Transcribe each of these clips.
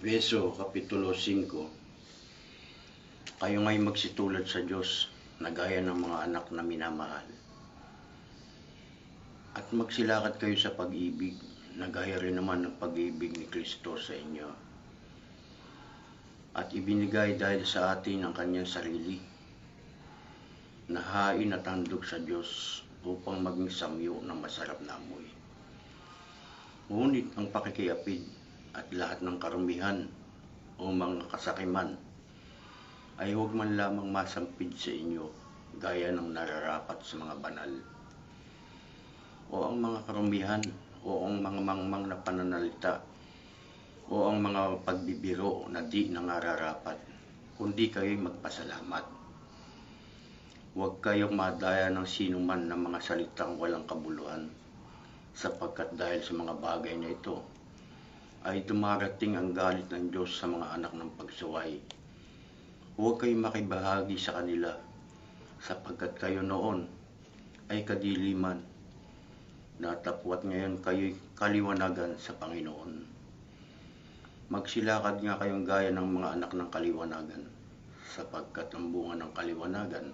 Efeso Kapitulo 5. Kayo nga'y magsitulad sa Diyos na gaya ng mga anak na minamahal. At magsilakad kayo sa pag-ibig na gaya rin naman ng pag-ibig ni Kristo sa inyo. At ibinigay dahil sa atin ang kanyang sarili na hain at handog sa Diyos upang maging samyo ng masarap na amoy. Ngunit ang pakikiapid at lahat ng karumihan o mga kasakiman ay huwag man lamang masampid sa inyo gaya ng nararapat sa mga banal. O ang mga karumihan o ang mga mangmang na pananalita o ang mga pagbibiro na di nangararapat, kundi kayo'y magpasalamat. Huwag kayong madaya ng sinuman ng mga salitang walang kabuluhan, sapagkat dahil sa mga bagay na ito ay dumarating ang galit ng Diyos sa mga anak ng pagsuway. Huwag kayong makibahagi sa kanila, sapagkat kayo noon ay kadiliman, natapwat ngayon kayo'y kaliwanagan sa Panginoon. Magsilakad nga kayong gaya ng mga anak ng kaliwanagan, sapagkat ang bunga ng kaliwanagan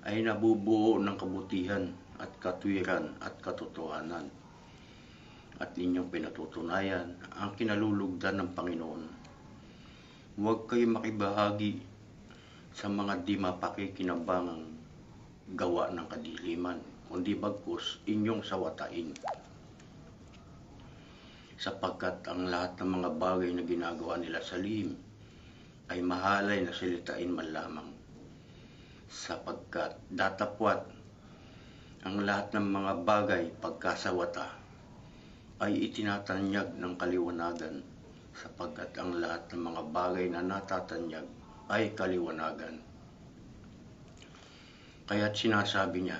ay nabubuo ng kabutihan at katwiran at katotohanan, at inyong pinatutunayan ang kinalulugdan ng Panginoon. Huwag kayong makibahagi sa mga di mapakikinabangang gawa ng kadiliman, kundi bagkus inyong sawatain. Sapagkat ang lahat ng mga bagay na ginagawa nila sa lihim ay mahalay na silitain man lamang, sapagkat datapwat ang lahat ng mga bagay pagkasawata ay itinatanyag ng kaliwanagan, sapagkat ang lahat ng mga bagay na natatanyag ay kaliwanagan. Kaya't sinasabi niya,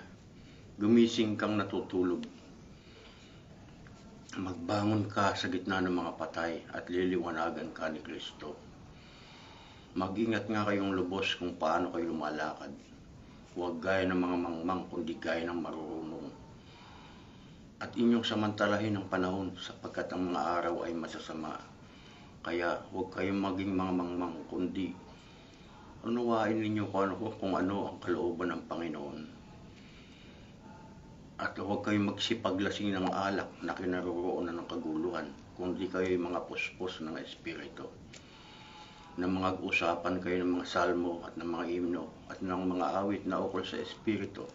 gumising kang natutulog, magbangon ka sa gitna ng mga patay at liliwanagan ka ni Kristo. Mag-ingat nga kayong lubos kung paano kayo lumalakad. Huwag gaya ng mga mangmang, kundi gaya ng marurunong. At inyong samantalahin ang panahon, sapagkat ang mga araw ay masasama. Kaya huwag kayong maging mga mangmang, kundi unawain ninyo kung ano ang kalooban ng Panginoon. At huwag kayong magsipaglasing ng alak na kinaroroonan ng kaguluhan, kundi kayo'y mga puspos ng Espiritu, na mga usapan kayo ng mga salmo at ng mga himno at ng mga awit na ukol sa Espiritu,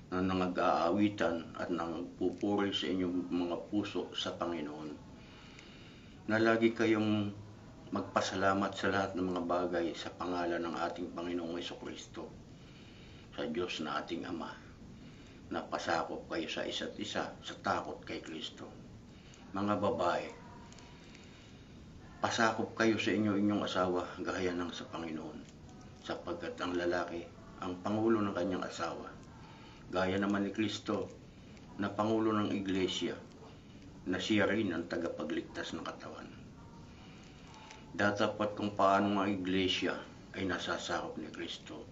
na nag-aawitan at nagpupuri sa inyong mga puso sa Panginoon, na lagi kayong magpasalamat sa lahat ng mga bagay sa pangalan ng ating Panginoong Jesucristo, sa Diyos na ating Ama, na pasakop kayo sa isa't isa sa takot kay Kristo. Mga babae, pasakop kayo sa inyong asawa gaya ng sa Panginoon, sapagkat ang lalaki ang pangulo ng kanyang asawa, gaya naman ni Kristo na pangulo ng Iglesia, na siya rin ang tagapagligtas ng katawan. Datapat kung paano ang Iglesia ay nasasakop ni Kristo,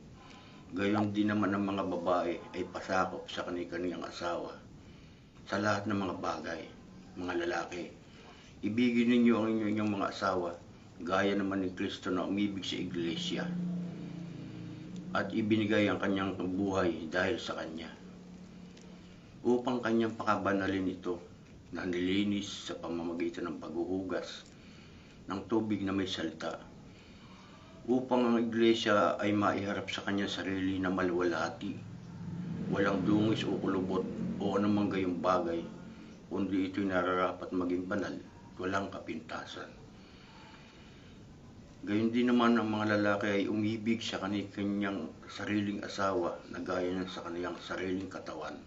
gayon din naman ang mga babae ay pasakop sa kani-kaniyang asawa sa lahat ng mga bagay. Mga lalaki, ibigin ninyo ang inyong mga asawa gaya naman ni Kristo na umibig sa Iglesia at ibinigay ang kanyang buhay dahil sa kanya, upang kanyang pakabanalin ito na nilinis sa pamamagitan ng paghuhugas ng tubig na may salita, upang ang Iglesia ay maiharap sa kanyang sarili na maluwalhati, walang dungis o kulubot o anumang gayong bagay, kundi ito'y nararapat maging banal, walang kapintasan. Gayon din naman ang mga lalaki ay umibig sa kanyang sariling asawa na gaya ng sa kanyang sariling katawan.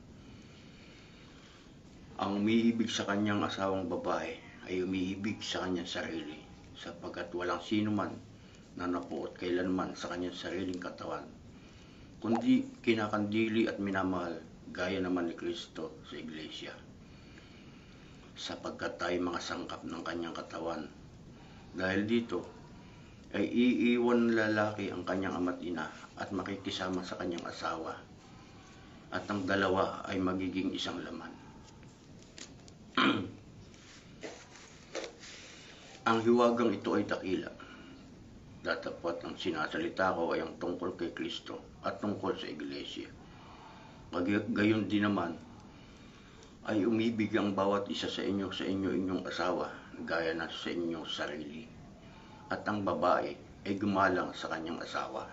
Ang umiibig sa kanyang asawang babae ay umiibig sa kanyang sarili, sapagkat walang sino man na napuot kailanman sa kanyang sariling katawan, kundi kinakandili at minamahal gaya naman ni Kristo sa Iglesia, sapagkat tayo mga sangkap ng kanyang katawan. Dahil dito ay iiwan ng lalaki ang kanyang ama't ina at makikisama sa kanyang asawa, at ang dalawa ay magiging isang laman. Ang hiwagang ito ay dakila. Datapat ang sinasalita ko ay ang tungkol kay Kristo at tungkol sa Iglesia. Gayon din naman ay umibig ang bawat isa sa inyong asawa gaya na sa inyong sarili. At ang babae ay gumalang sa kanyang asawa.